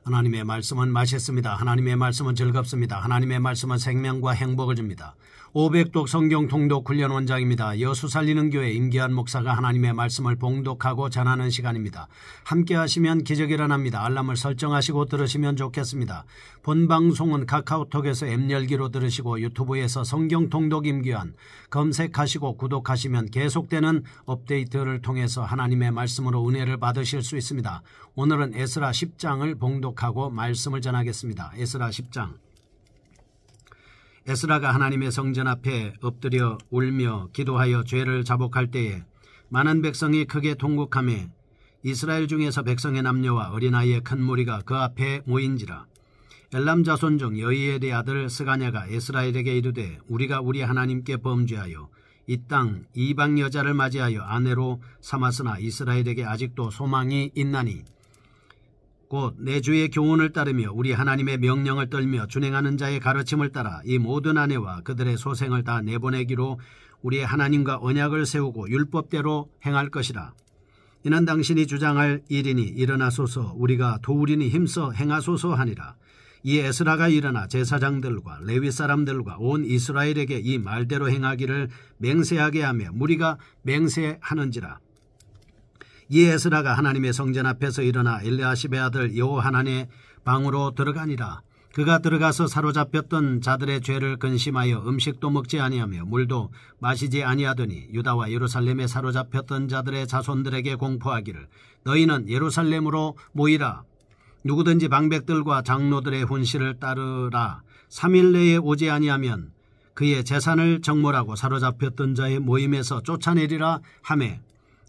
하나님의 말씀은 맛있습니다. 하나님의 말씀은 즐겁습니다. 하나님의 말씀은 생명과 행복을 줍니다. 500독 성경 통독 훈련 원장입니다. 여수 살리는 교회 임기한 목사가 하나님의 말씀을 봉독하고 전하는 시간입니다. 함께 하시면 기적이 일어납니다. 알람을 설정하시고 들으시면 좋겠습니다. 본 방송은 카카오톡에서 앱 열기로 들으시고 유튜브에서 성경 통독 임기한 검색하시고 구독하시면 계속되는 업데이트를 통해서 하나님의 말씀으로 은혜를 받으실 수 있습니다. 오늘은 에스라 10장을 봉독하고 말씀을 전하겠습니다. 에스라 10장. 에스라가 하나님의 성전 앞에 엎드려 울며 기도하여 죄를 자복할 때에 많은 백성이 크게 통곡하며 이스라엘 중에서 백성의 남녀와 어린아이의 큰 무리가 그 앞에 모인지라. 엘람 자손 중 여이엘의 아들 스가냐가 에스라엘에게 이르되 우리가 우리 하나님께 범죄하여 이 땅 이방 여자를 맞이하여 아내로 삼았으나 이스라엘에게 아직도 소망이 있나니 곧 내 주의 교훈을 따르며 우리 하나님의 명령을 떨며 준행하는 자의 가르침을 따라 이 모든 아내와 그들의 소생을 다 내보내기로 우리의 하나님과 언약을 세우고 율법대로 행할 것이라. 이는 당신이 주장할 일이니 일어나소서 우리가 도우리니 힘써 행하소서 하니라. 이에 에스라가 일어나 제사장들과 레위 사람들과 온 이스라엘에게 이 말대로 행하기를 맹세하게 하며 무리가 맹세하는지라. 이에 에스라가 하나님의 성전 앞에서 일어나 엘리야십의 아들 여호하난의 방으로 들어가니라. 그가 들어가서 사로잡혔던 자들의 죄를 근심하여 음식도 먹지 아니하며 물도 마시지 아니하더니 유다와 예루살렘에 사로잡혔던 자들의 자손들에게 공포하기를 너희는 예루살렘으로 모이라. 누구든지 방백들과 장로들의 훈시를 따르라. 3일 내에 오지 아니하면 그의 재산을 정몰하고 사로잡혔던 자의 모임에서 쫓아내리라 하매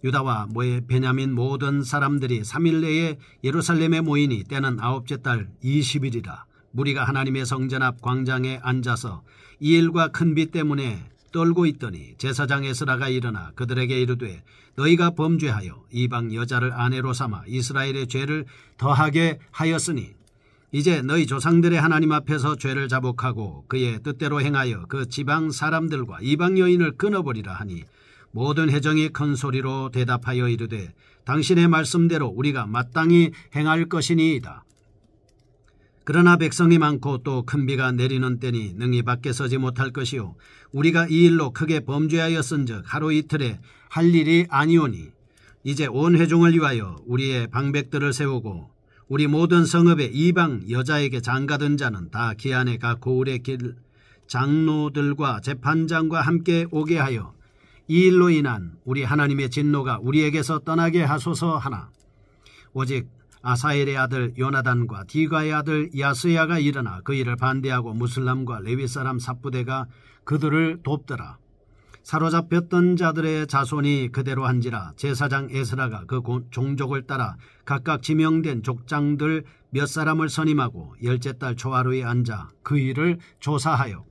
유다와 베냐민 모든 사람들이 3일 내에 예루살렘에 모이니 때는 9째 달 20일이라. 무리가 하나님의 성전 앞 광장에 앉아서 이 일과 큰 비 때문에 떨고 있더니 제사장 에스라가 일어나 그들에게 이르되 너희가 범죄하여 이방 여자를 아내로 삼아 이스라엘의 죄를 더하게 하였으니 이제 너희 조상들의 하나님 앞에서 죄를 자복하고 그의 뜻대로 행하여 그 지방 사람들과 이방 여인을 끊어버리라 하니 모든 회정이 큰 소리로 대답하여 이르되 당신의 말씀대로 우리가 마땅히 행할 것이니이다. 그러나 백성이 많고 또 큰 비가 내리는 때니 능히 밖에 서지 못할 것이요 우리가 이 일로 크게 범죄하였은즉 하루 이틀에 할 일이 아니오니 이제 온 회중을 위하여 우리의 방백들을 세우고 우리 모든 성읍의 이방 여자에게 장가든 자는 다 기한의 각 고을의 길 장로들과 재판장과 함께 오게 하여 이 일로 인한 우리 하나님의 진노가 우리에게서 떠나게 하소서 하나. 오직 아사엘의 아들 요나단과 디가의 아들 야스야가 일어나 그 일을 반대하고 무슬람과 레위 사람 삽부대가 그들을 돕더라. 사로잡혔던 자들의 자손이 그대로 한지라. 제사장 에스라가 그 종족을 따라 각각 지명된 족장들 몇 사람을 선임하고 10째 달 초하루에 앉아 그 일을 조사하여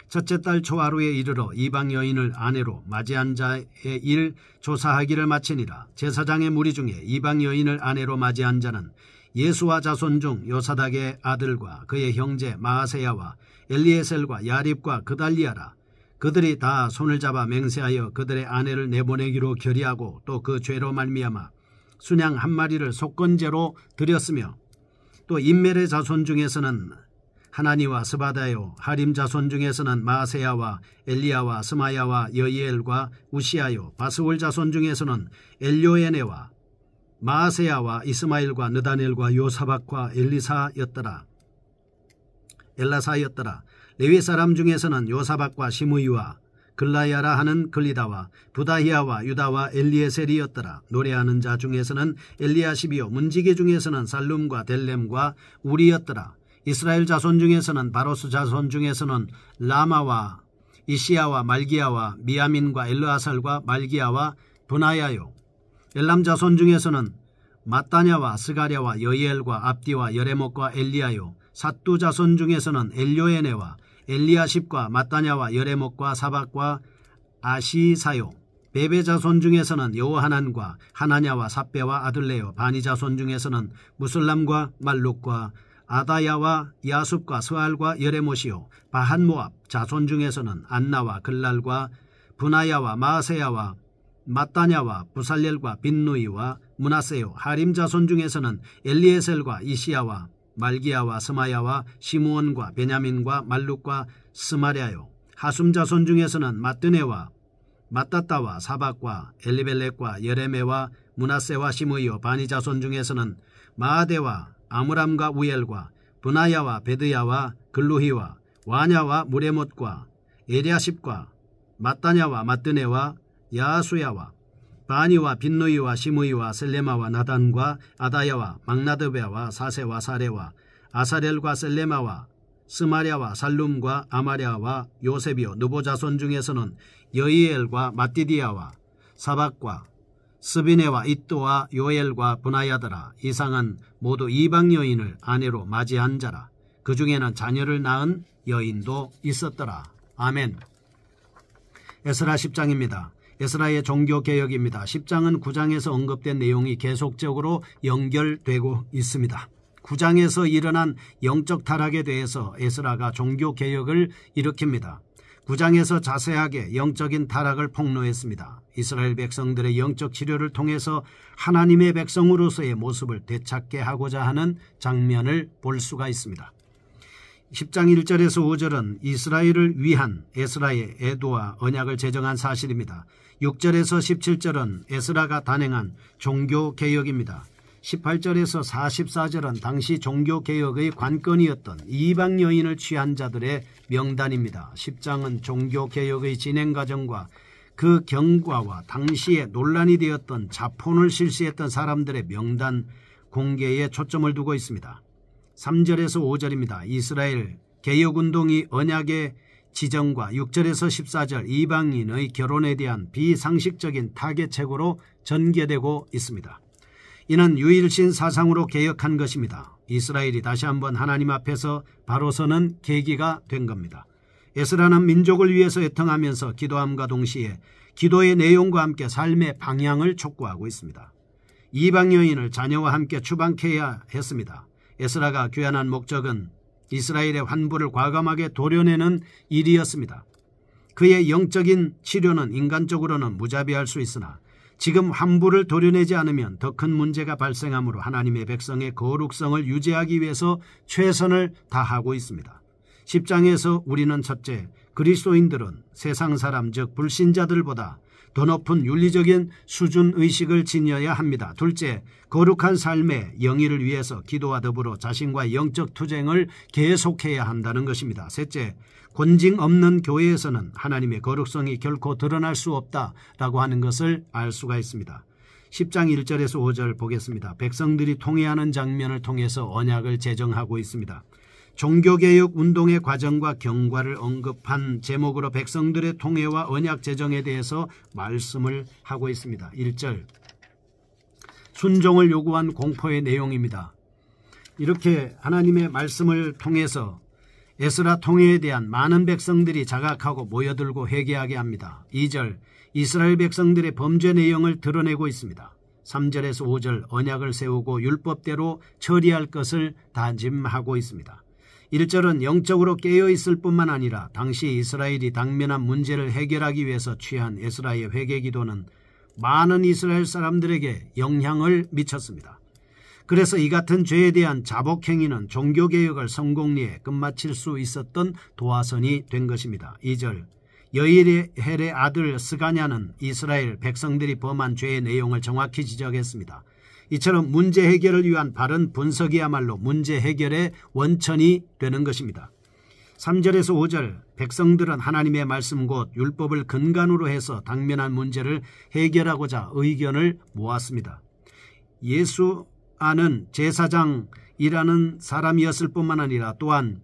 첫째 달 초하루에 이르러 이방 여인을 아내로 맞이한 자의 일 조사하기를 마치니라. 제사장의 무리 중에 이방 여인을 아내로 맞이한 자는 예수와 자손 중 요사닥의 아들과 그의 형제 마아세야와 엘리에셀과 야립과 그달리아라. 그들이 다 손을 잡아 맹세하여 그들의 아내를 내보내기로 결의하고 또 그 죄로 말미암아 순양 한 마리를 속건제로 드렸으며 또 임멜의 자손 중에서는 하나니와 스바다요 하림 자손 중에서는 마세야와 엘리야와 스마야와 여이엘과 우시아요 바스울 자손 중에서는 엘요에네와 마세야와 이스마일과 느다넬과 요사박과 엘라사였더라. 레위 사람 중에서는 요사박과 시므이와 글라야라 하는 글리다와 부다히아와 유다와 엘리에셀이었더라. 노래하는 자 중에서는 엘리야십이요 문지기 중에서는 살룸과 델렘과 우리였더라. 이스라엘 자손 중에서는 바로스 자손 중에서는 라마와 이시야와 말기야와 미야민과 엘르아살과 말기야와 분하야요. 엘람 자손 중에서는 마따냐와 스가랴와 여이엘과 압디와 여레목과 엘리야요. 삿두 자손 중에서는 엘요에네와 엘리야십과 마따냐와 여레목과 사박과 아시사요. 베베 자손 중에서는 여호하난과 하나냐와 삽베와 아들레요. 바니 자손 중에서는 무슬람과 말룩과 아다야와 야숲과 스알과 여레못이요. 바한모압 자손 중에서는 안나와 글랄과 분하야와 마세야와 마따냐와 부살렐과 빈누이와 문하세요. 하림 자손 중에서는 엘리에셀과 이시야와 말기야와 스마야와 시므온과 베냐민과 말룩과 스마랴요. 하숨 자손 중에서는 마뜨네와 마따따와 사박과 엘리벨렉과 여레메와 문하세와 시므이요. 바니 자손 중에서는 마아데와 아므람과 우엘과 브나야와 베드야와 글루히와 와냐와 무레못과 에리아십과 마따냐와 마뜨네와 야수야와 바니와 빈누이와 시므이와 셀레마와 나단과 아다야와 막나드베와 사세와 사레와 아사렐과 셀레마와 스마랴와 살룸과 아마랴와 요셉이요. 느보 자손 중에서는 여이엘과 마띠디야와 사박과 스비네와 이또와 요엘과 브나야더라. 이상은 모두 이방 여인을 아내로 맞이한 자라. 그 중에는 자녀를 낳은 여인도 있었더라. 아멘. 에스라 10장입니다. 에스라의 종교개혁입니다. 10장은 9장에서 언급된 내용이 계속적으로 연결되고 있습니다. 9장에서 일어난 영적 타락에 대해서 에스라가 종교개혁을 일으킵니다. 9장에서 자세하게 영적인 타락을 폭로했습니다. 이스라엘 백성들의 영적 치료를 통해서 하나님의 백성으로서의 모습을 되찾게 하고자 하는 장면을 볼 수가 있습니다. 10장 1절에서 5절은 이스라엘을 위한 에스라의 애도와 언약을 제정한 사실입니다. 6절에서 17절은 에스라가 단행한 종교개혁입니다. 18절에서 44절은 당시 종교개혁의 관건이었던 이방 여인을 취한 자들의 명단입니다. 10장은 종교개혁의 진행 과정과 그 경과와 당시에 논란이 되었던 자폰을 실시했던 사람들의 명단 공개에 초점을 두고 있습니다. 3절에서 5절입니다. 이스라엘 개혁운동이 언약의 지정과 6절에서 14절 이방인의 결혼에 대한 비상식적인 타개책으로 전개되고 있습니다. 이는 유일신 사상으로 개혁한 것입니다. 이스라엘이 다시 한번 하나님 앞에서 바로 서는 계기가 된 겁니다. 에스라는 민족을 위해서 애통하면서 기도함과 동시에 기도의 내용과 함께 삶의 방향을 촉구하고 있습니다. 이방 여인을 자녀와 함께 추방케야 했습니다. 에스라가 귀환한 목적은 이스라엘의 환부를 과감하게 도려내는 일이었습니다. 그의 영적인 치료는 인간적으로는 무자비할 수 있으나 지금 환부를 도려내지 않으면 더 큰 문제가 발생하므로 하나님의 백성의 거룩성을 유지하기 위해서 최선을 다하고 있습니다. 10장에서 우리는 첫째, 그리스도인들은 세상 사람 즉 불신자들보다 더 높은 윤리적인 수준 의식을 지녀야 합니다. 둘째, 거룩한 삶의 영위를 위해서 기도와 더불어 자신과의 영적 투쟁을 계속해야 한다는 것입니다. 셋째, 권징 없는 교회에서는 하나님의 거룩성이 결코 드러날 수 없다라고 하는 것을 알 수가 있습니다. 10장 1절에서 5절 보겠습니다. 백성들이 통회하는 장면을 통해서 언약을 제정하고 있습니다. 종교개혁 운동의 과정과 경과를 언급한 제목으로 백성들의 통회와 언약 제정에 대해서 말씀을 하고 있습니다. 1절, 순종을 요구한 공포의 내용입니다. 이렇게 하나님의 말씀을 통해서 에스라 통회에 대한 많은 백성들이 자각하고 모여들고 회개하게 합니다. 2절, 이스라엘 백성들의 범죄 내용을 드러내고 있습니다. 3절에서 5절, 언약을 세우고 율법대로 처리할 것을 다짐하고 있습니다. 1절은 영적으로 깨어있을 뿐만 아니라 당시 이스라엘이 당면한 문제를 해결하기 위해서 취한 에스라의 회개기도는 많은 이스라엘 사람들에게 영향을 미쳤습니다. 그래서 이 같은 죄에 대한 자복행위는 종교개혁을 성공리에 끝마칠 수 있었던 도화선이 된 것입니다. 2절, 여이엘의 아들 스가냐는 이스라엘 백성들이 범한 죄의 내용을 정확히 지적했습니다. 이처럼 문제 해결을 위한 바른 분석이야말로 문제 해결의 원천이 되는 것입니다. 3절에서 5절, 백성들은 하나님의 말씀 곧 율법을 근간으로 해서 당면한 문제를 해결하고자 의견을 모았습니다. 예수아는 제사장이라는 사람이었을 뿐만 아니라 또한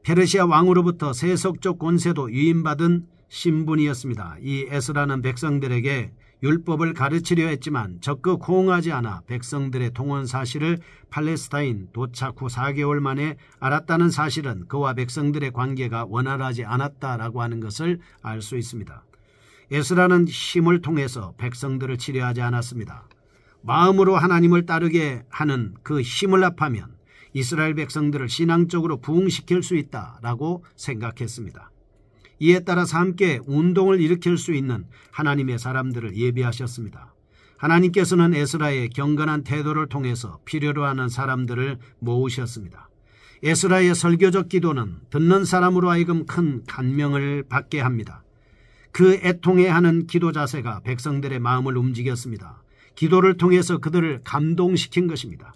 페르시아 왕으로부터 세속적 권세도 위임받은 신분이었습니다. 이 에스라는 백성들에게 율법을 가르치려 했지만 적극 호응하지 않아 백성들의 통원 사실을 팔레스타인 도착 후 4개월 만에 알았다는 사실은 그와 백성들의 관계가 원활하지 않았다라고 하는 것을 알 수 있습니다. 에스라는 힘을 통해서 백성들을 치료하지 않았습니다. 마음으로 하나님을 따르게 하는 그 힘을 합하면 이스라엘 백성들을 신앙적으로 부흥시킬 수 있다라고 생각했습니다. 이에 따라서 함께 운동을 일으킬 수 있는 하나님의 사람들을 예비하셨습니다. 하나님께서는 에스라의 경건한 태도를 통해서 필요로 하는 사람들을 모으셨습니다. 에스라의 설교적 기도는 듣는 사람으로 하여금 큰 감명을 받게 합니다. 그 애통해하는 기도 자세가 백성들의 마음을 움직였습니다. 기도를 통해서 그들을 감동시킨 것입니다.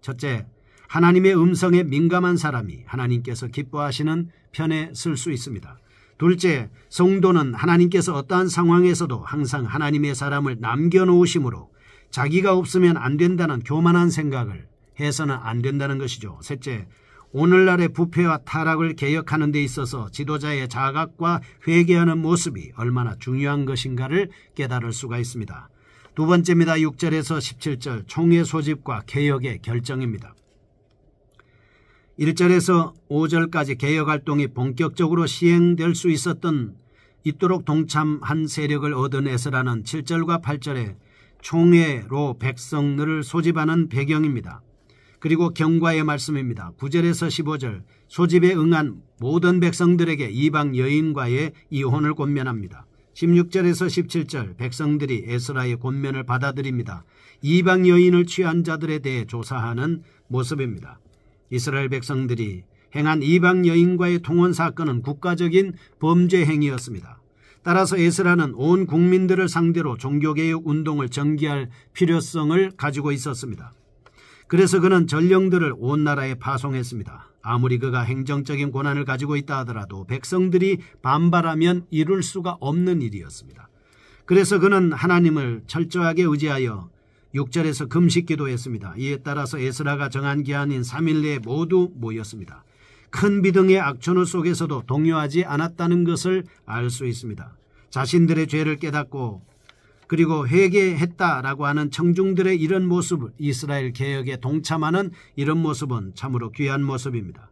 첫째, 하나님의 음성에 민감한 사람이 하나님께서 기뻐하시는 편에 설 수 있습니다. 둘째, 성도는 하나님께서 어떠한 상황에서도 항상 하나님의 사람을 남겨놓으심으로 자기가 없으면 안 된다는 교만한 생각을 해서는 안 된다는 것이죠. 셋째, 오늘날의 부패와 타락을 개혁하는 데 있어서 지도자의 자각과 회개하는 모습이 얼마나 중요한 것인가를 깨달을 수가 있습니다. 두 번째입니다. 6절에서 17절 총회 소집과 개혁의 결정입니다. 1절에서 5절까지 개혁활동이 본격적으로 시행될 수 있도록 동참한 세력을 얻은 에스라는 7절과 8절에 총회로 백성들을 소집하는 배경입니다. 그리고 경과의 말씀입니다. 9절에서 15절 소집에 응한 모든 백성들에게 이방 여인과의 이혼을 권면합니다. 16절에서 17절 백성들이 에스라의 권면을 받아들입니다. 이방 여인을 취한 자들에 대해 조사하는 모습입니다. 이스라엘 백성들이 행한 이방 여인과의 통혼 사건은 국가적인 범죄 행위였습니다. 따라서 에스라는 온 국민들을 상대로 종교개혁 운동을 전개할 필요성을 가지고 있었습니다. 그래서 그는 전령들을 온 나라에 파송했습니다. 아무리 그가 행정적인 권한을 가지고 있다 하더라도 백성들이 반발하면 이룰 수가 없는 일이었습니다. 그래서 그는 하나님을 철저하게 의지하여 6절에서 금식 기도했습니다. 이에 따라서 에스라가 정한 기한인 3일 내에 모두 모였습니다. 큰 비등의 악천후 속에서도 동요하지 않았다는 것을 알 수 있습니다. 자신들의 죄를 깨닫고 그리고 회개했다라고 하는 청중들의 이런 모습을 이스라엘 개혁에 동참하는 이런 모습은 참으로 귀한 모습입니다.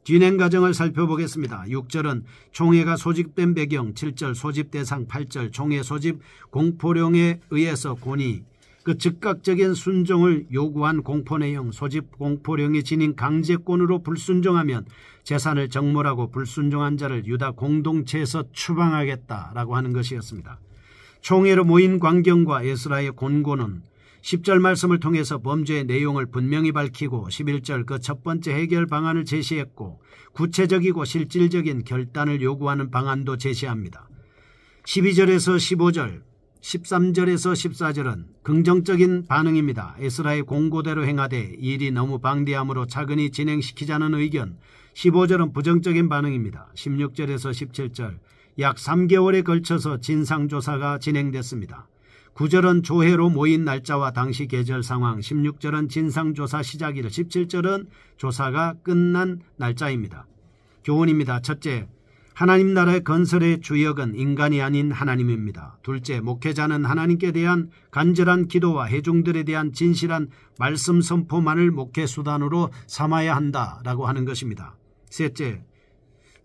진행 과정을 살펴보겠습니다. 6절은 총회가 소집된 배경, 7절 소집 대상, 8절 총회 소집 공포령에 의해서 권위, 그 즉각적인 순종을 요구한 공포 내용, 소집 공포령이 지닌 강제권으로 불순종하면 재산을 정몰하고 불순종한 자를 유다 공동체에서 추방하겠다라고 하는 것이었습니다. 총회로 모인 광경과 에스라의 권고는 10절 말씀을 통해서 범죄의 내용을 분명히 밝히고 11절 그 첫 번째 해결 방안을 제시했고 구체적이고 실질적인 결단을 요구하는 방안도 제시합니다. 12절에서 15절 13절에서 14절은 긍정적인 반응입니다. 에스라의 공고대로 행하되 일이 너무 방대하므로 차근히 진행시키자는 의견. 15절은 부정적인 반응입니다. 16절에서 17절 약 3개월에 걸쳐서 진상조사가 진행됐습니다. 9절은 조회로 모인 날짜와 당시 계절 상황, 16절은 진상조사 시작일, 17절은 조사가 끝난 날짜입니다. 교훈입니다. 첫째, 하나님 나라의 건설의 주역은 인간이 아닌 하나님입니다. 둘째, 목회자는 하나님께 대한 간절한 기도와 회중들에 대한 진실한 말씀 선포만을 목회 수단으로 삼아야 한다라고 하는 것입니다. 셋째,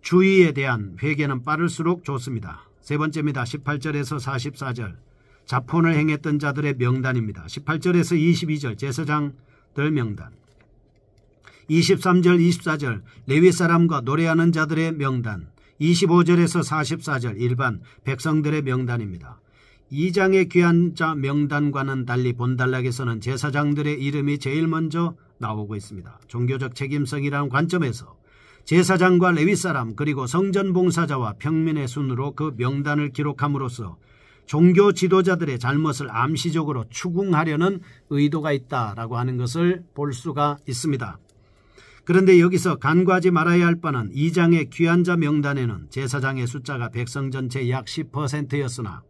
주의에 대한 회개는 빠를수록 좋습니다. 세 번째입니다. 18절에서 44절 자폰을 행했던 자들의 명단입니다. 18절에서 22절 제사장들 명단, 23절 24절 레위 사람과 노래하는 자들의 명단, 25절에서 44절 일반 백성들의 명단입니다. 2장의 귀한 자 명단과는 달리 본단락에서는 제사장들의 이름이 제일 먼저 나오고 있습니다. 종교적 책임성이라는 관점에서 제사장과 레위 사람 그리고 성전 봉사자와 평민의 순으로 그 명단을 기록함으로써 종교 지도자들의 잘못을 암시적으로 추궁하려는 의도가 있다라고 하는 것을 볼 수가 있습니다. 그런데 여기서 간과하지 말아야 할 바는 2장의 귀환자 명단에는 제사장의 숫자가 백성 전체의 약 10%였으나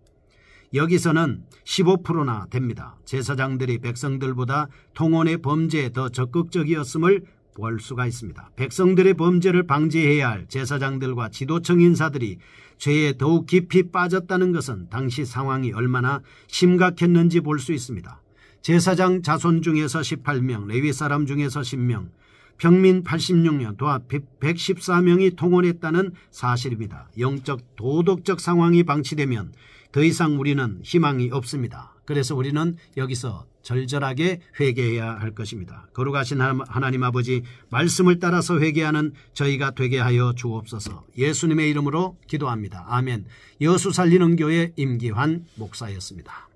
여기서는 15%나 됩니다. 제사장들이 백성들보다 통혼의 범죄에 더 적극적이었음을 볼 수가 있습니다. 백성들의 범죄를 방지해야 할 제사장들과 지도층 인사들이 죄에 더욱 깊이 빠졌다는 것은 당시 상황이 얼마나 심각했는지 볼 수 있습니다. 제사장 자손 중에서 18명, 레위 사람 중에서 10명, 평민 86명, 도합 114명이 통혼했다는 사실입니다. 영적 도덕적 상황이 방치되면 더 이상 우리는 희망이 없습니다. 그래서 우리는 여기서 절절하게 회개해야 할 것입니다. 거룩하신 하나님 아버지, 말씀을 따라서 회개하는 저희가 되게 하여 주옵소서. 예수님의 이름으로 기도합니다. 아멘. 여수 살리는 교회 임기환 목사였습니다.